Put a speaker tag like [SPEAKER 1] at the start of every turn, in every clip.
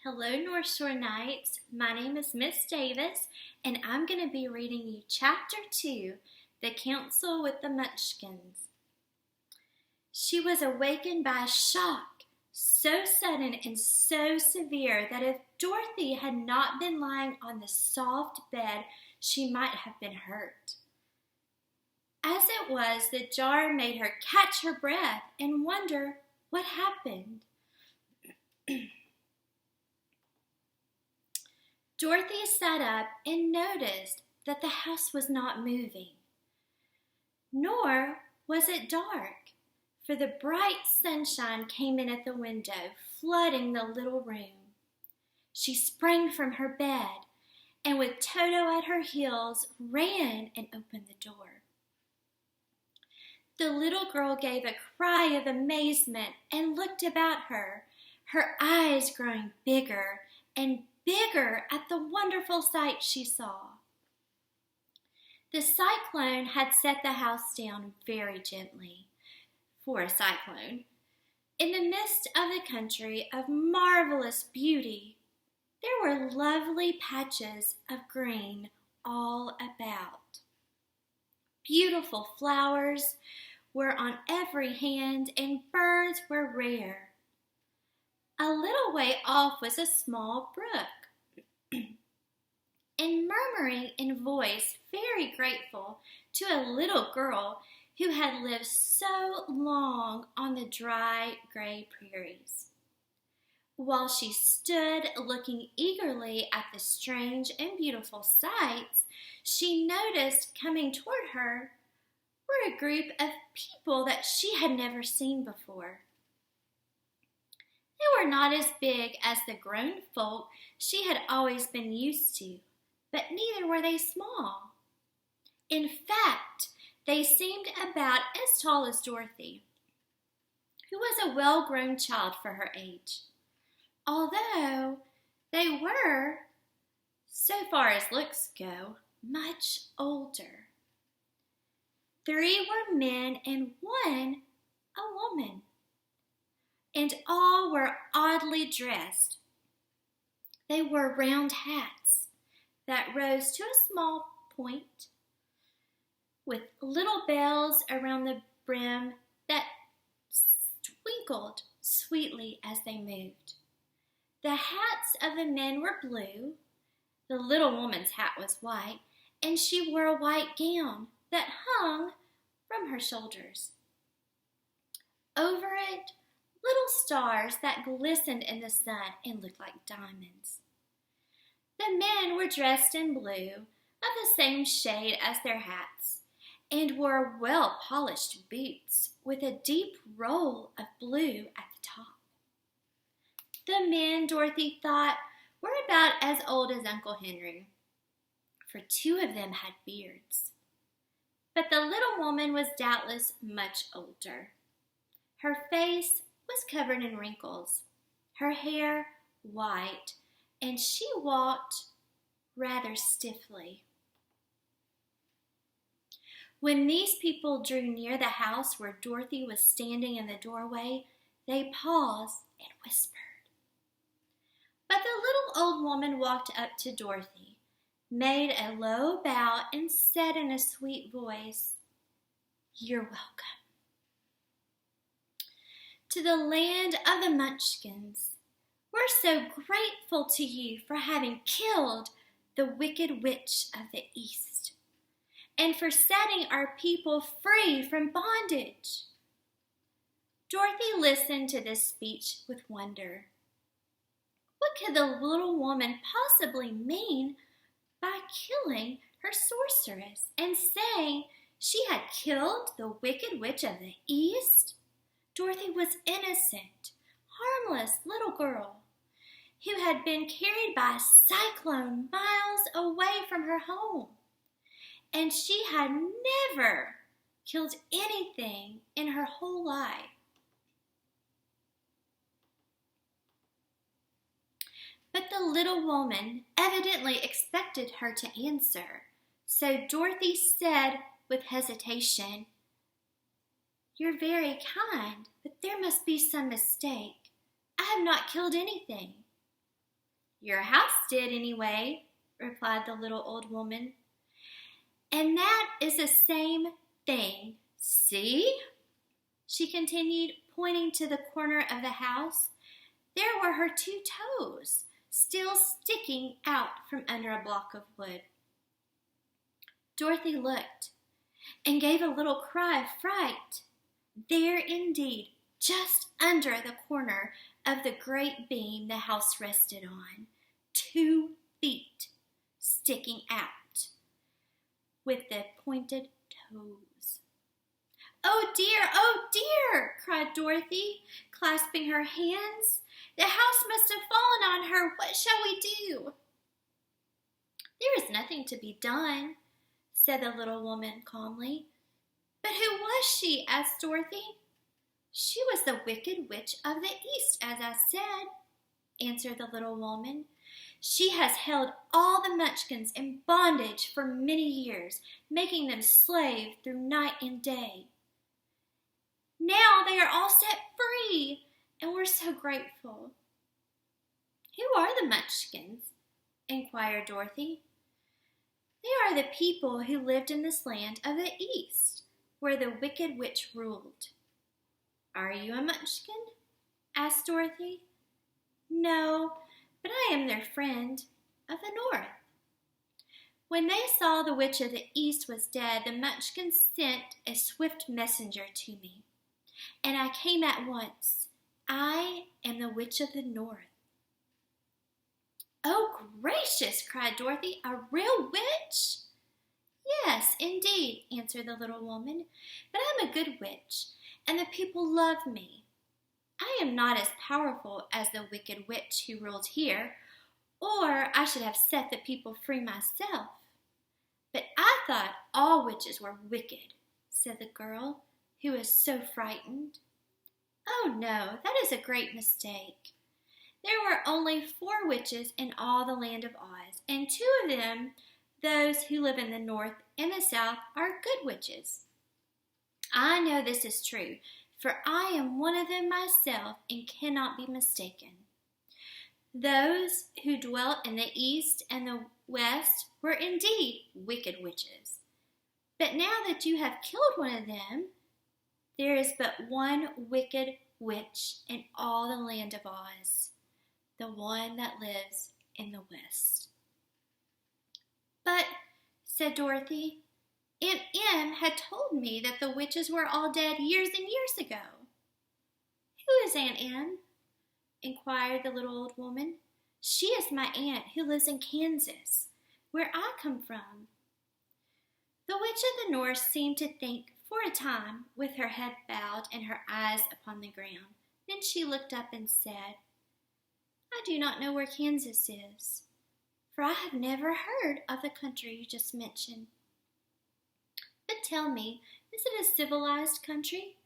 [SPEAKER 1] Hello, North Shore Nights. My name is Miss Davis, and I'm going to be reading you Chapter 2, The Council with the Munchkins. She was awakened by a shock so sudden and so severe that if Dorothy had not been lying on the soft bed, she might have been hurt. As it was, the jar made her catch her breath and wonder what happened. Dorothy sat up and noticed that the house was not moving. Nor was it dark, for the bright sunshine came in at the window, flooding the little room. She sprang from her bed and with Toto at her heels ran and opened the door. The little girl gave a cry of amazement and looked about her, her eyes growing bigger and bigger at the wonderful sight she saw. The cyclone had set the house down very gently for a cyclone. In the midst of the country of marvelous beauty, there were lovely patches of green all about. Beautiful flowers were on every hand and birds were rare. A little way off was a small brook, and murmuring in voice very grateful to a little girl who had lived so long on the dry, gray prairies. While she stood looking eagerly at the strange and beautiful sights, she noticed coming toward her were a group of people that she had never seen before. They were not as big as the grown folk she had always been used to, but neither were they small. In fact, they seemed about as tall as Dorothy, who was a well-grown child for her age, although they were, so far as looks go, much older. 3 were men and 1 a woman, and all were oddly dressed. They wore round hats that rose to a small point, with little bells around the brim that twinkled sweetly as they moved. The hats of the men were blue, the little woman's hat was white, and she wore a white gown that hung from her shoulders. Over it, little stars that glistened in the sun and looked like diamonds. The men were dressed in blue, of the same shade as their hats, and wore well-polished boots with a deep roll of blue at the top. The men, Dorothy thought, were about as old as Uncle Henry, for 2 of them had beards. But the little woman was doubtless much older. Her face was covered in wrinkles, her hair white, and she walked rather stiffly. When these people drew near the house where Dorothy was standing in the doorway, they paused and whispered. But the little old woman walked up to Dorothy, made a low bow, and said in a sweet voice, "You're welcome to the land of the Munchkins. We're so grateful to you for having killed the Wicked Witch of the East and for setting our people free from bondage." Dorothy listened to this speech with wonder. What could the little woman possibly mean by killing her sorceress and saying she had killed the Wicked Witch of the East? Dorothy was innocent, harmless little girl who had been carried by a cyclone miles away from her home, and she had never killed anything in her whole life. But the little woman evidently expected her to answer, so Dorothy said with hesitation, "You're very kind, but there must be some mistake. I have not killed anything." "Your house did, anyway," replied the little old woman. "And that is the same thing. See?" she continued, pointing to the corner of the house. There were her 2 toes, still sticking out from under a block of wood. Dorothy looked and gave a little cry of fright. There indeed, just under the corner of the great beam the house rested on, 2 feet sticking out, with the pointed toes. "Oh dear," cried Dorothy, clasping her hands. "The house must have fallen on her. What shall we do?" "There is nothing to be done," said the little woman calmly. "But who was she?" asked Dorothy. "She was the Wicked Witch of the East, as I said," answered the little woman. "She has held all the Munchkins in bondage for many years, making them slave through night and day. Now they are all set free, and we're so grateful." "Who are the Munchkins?" inquired Dorothy. "They are the people who lived in this land of the East, where the Wicked Witch ruled." "Are you a Munchkin?" asked Dorothy. "No, but I am their friend of the North. When they saw the Witch of the East was dead, the Munchkins sent a swift messenger to me, and I came at once. I am the Witch of the North." "Oh, gracious!" cried Dorothy. "A real witch?" "Yes, indeed," answered the little woman. "But I am a good witch, and the people love me. I am not as powerful as the Wicked Witch who ruled here, or I should have set the people free myself. But I thought all witches were wicked," said the girl, who was so frightened. "Oh, no, that is a great mistake. There were only 4 witches in all the land of Oz, and 2 of them, those who live in the North and the South, are good witches. I know this is true, for I am one of them myself and cannot be mistaken. Those who dwelt in the East and the West were indeed wicked witches. But now that you have killed one of them, there is but one wicked witch in all the land of Oz, the one that lives in the West." "But," said Dorothy, "Aunt Em had told me that the witches were all dead years and years ago." "Who is Aunt Em?" inquired the little old woman. "She is my aunt who lives in Kansas, where I come from." The Witch of the North seemed to think for a time, with her head bowed and her eyes upon the ground. Then she looked up and said, "I do not know where Kansas is, for I have never heard of the country you just mentioned. But tell me, is it a civilized country?"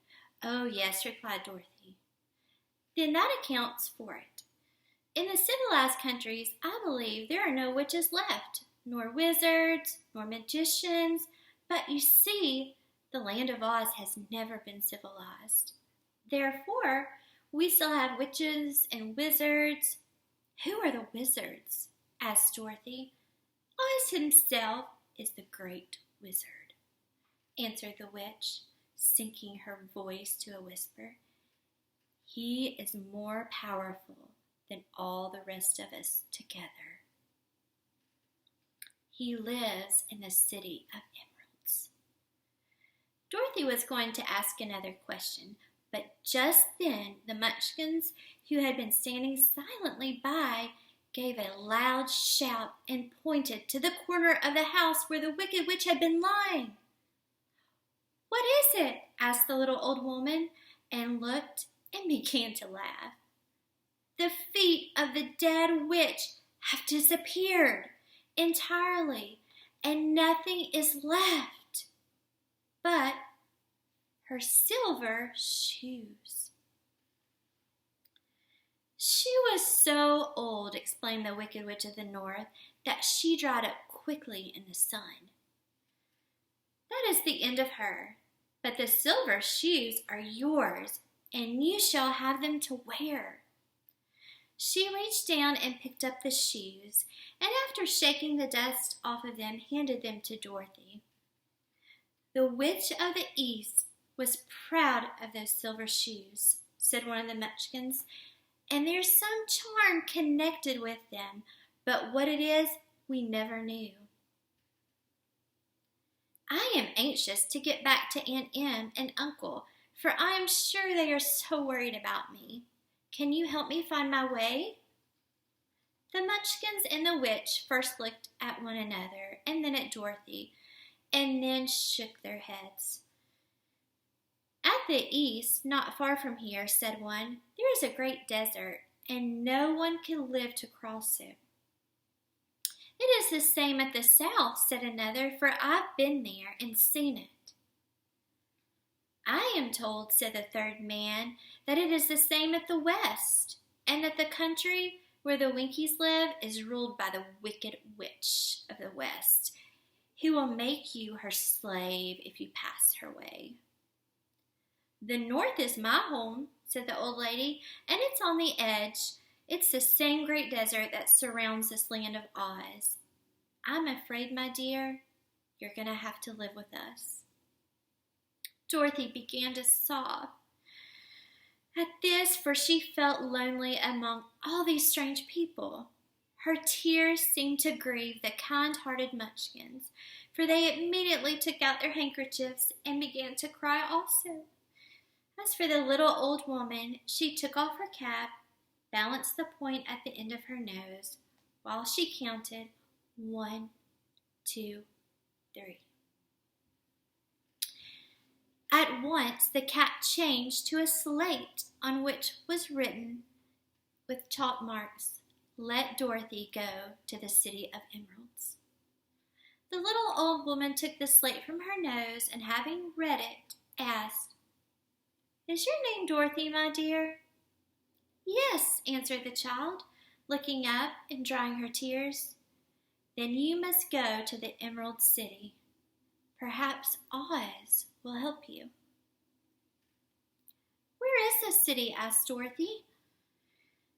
[SPEAKER 1] "Oh, yes," replied Dorothy. "Then that accounts for it. In the civilized countries, I believe there are no witches left, nor wizards, nor magicians. But you see, the land of Oz has never been civilized. Therefore, we still have witches and wizards." "Who are the wizards?" asked Dorothy. "Oz himself is the great wizard," answered the witch, sinking her voice to a whisper. "He is more powerful than all the rest of us together. He lives in the City of Emeralds." Dorothy was going to ask another question, but just then the Munchkins, who had been standing silently by, gave a loud shout and pointed to the corner of the house where the Wicked Witch had been lying. "What is it?" asked the little old woman, and looked and began to laugh. "The feet of the dead witch have disappeared entirely, and nothing is left but her silver shoes." "She was so old," explained the Wicked Witch of the North, "that she dried up quickly in the sun. That is the end of her, but the silver shoes are yours, and you shall have them to wear." She reached down and picked up the shoes, and after shaking the dust off of them, handed them to Dorothy. "The Witch of the East was proud of those silver shoes," said one of the Munchkins, "and there's some charm connected with them, but what it is, we never knew." "I am anxious to get back to Aunt Em and Uncle, for I am sure they are so worried about me. Can you help me find my way?" The Munchkins and the witch first looked at one another and then at Dorothy, and then shook their heads. "At the east, not far from here," said one, "there is a great desert, and no one can live to cross it." "It is the same at the south," said another, "for I've been there and seen it." "I am told," said the third man, "that it is the same at the west, and that the country where the Winkies live is ruled by the wicked witch of the west, who will make you her slave if you pass her way." "The north is my home," said the old lady, "and it's on the edge. It's the same great desert that surrounds this land of Oz. I'm afraid, my dear, you're going to have to live with us." Dorothy began to sob at this, for she felt lonely among all these strange people. Her tears seemed to grieve the kind-hearted Munchkins, for they immediately took out their handkerchiefs and began to cry also. As for the little old woman, she took off her cap, balanced the point at the end of her nose, while she counted 1, 2, 3. At once the cap changed to a slate on which was written with chalk marks, "Let Dorothy go to the City of Emeralds." The little old woman took the slate from her nose and, having read it, asked, "Is your name Dorothy, my dear?" "Yes," answered the child, looking up and drying her tears. "Then you must go to the Emerald City. Perhaps Oz will help you." "Where is the city?" asked Dorothy.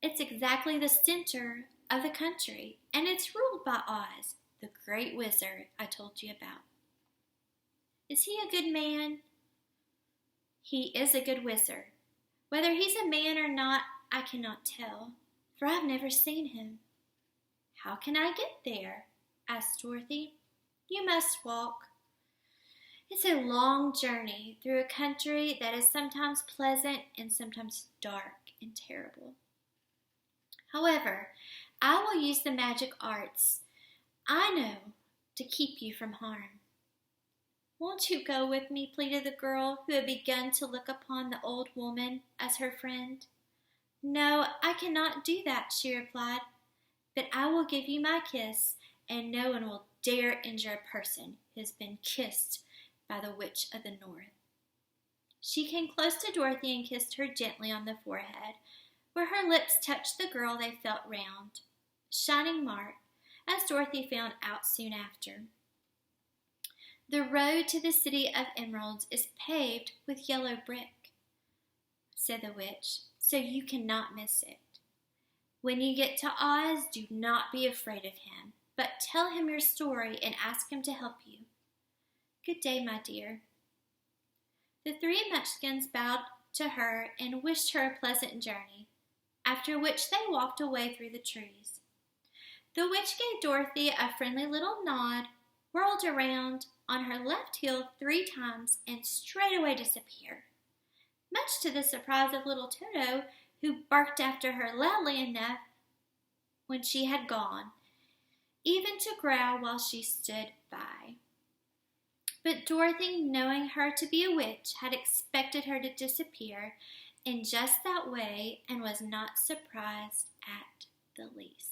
[SPEAKER 1] "It's exactly the center of the country, and it's ruled by Oz, the great wizard I told you about." "Is he a good man?" "He is a good wizard. Whether he's a man or not, I cannot tell, for I've never seen him." "How can I get there?" asked Dorothy. "You must walk. It's a long journey through a country that is sometimes pleasant and sometimes dark and terrible. However, I will use the magic arts I know to keep you from harm." "Won't you go with me?" pleaded the girl, who had begun to look upon the old woman as her friend. "No, I cannot do that," she replied, "but I will give you my kiss, and no one will dare injure a person who has been kissed by the Witch of the North." She came close to Dorothy and kissed her gently on the forehead. Where her lips touched the girl, they felt round, shining mark, as Dorothy found out soon after. "The road to the City of Emeralds is paved with yellow brick," said the witch, "so you cannot miss it. When you get to Oz, do not be afraid of him, but tell him your story and ask him to help you. Good day, my dear." The three Munchkins bowed to her and wished her a pleasant journey, after which they walked away through the trees. The witch gave Dorothy a friendly little nod, whirled around on her left heel 3 times, and straightway disappeared, much to the surprise of little Toto, who barked after her loudly enough when she had gone, even to growl while she stood by. But Dorothy, knowing her to be a witch, had expected her to disappear in just that way and was not surprised at the least.